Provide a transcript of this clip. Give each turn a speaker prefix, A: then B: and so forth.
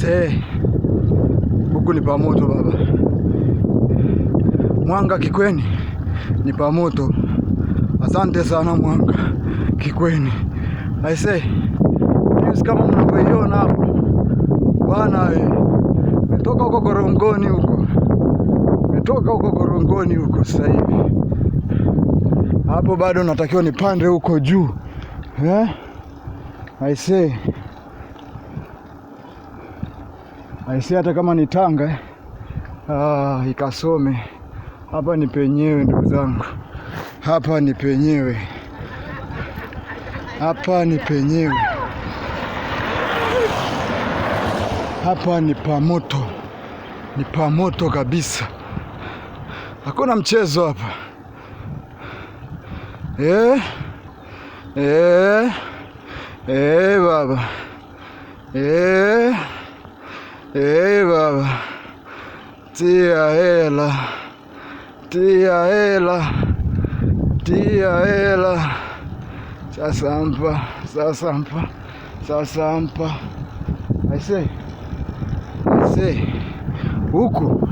A: Aisee, huku ni pamoto baba. Mwanga Kikweni ni pamoto. Asante sana Mwanga Kikweni. Aisee, news kama mnavyoiona hapo bwana, metoka huko Gorongoni huko. Sasa hivi hapo bado natakiwa nipande huko juu. Aisee, hata kama ni Tanga Ikasome, hapa ni penyewe ndugu zangu. Hapa ni penyewe. Hapa ni pamoto. Ni pamoto kabisa. Hakuna mchezo hapa. Baba. Baba. Tia hela. Sasa mpa. Aisee. Huku.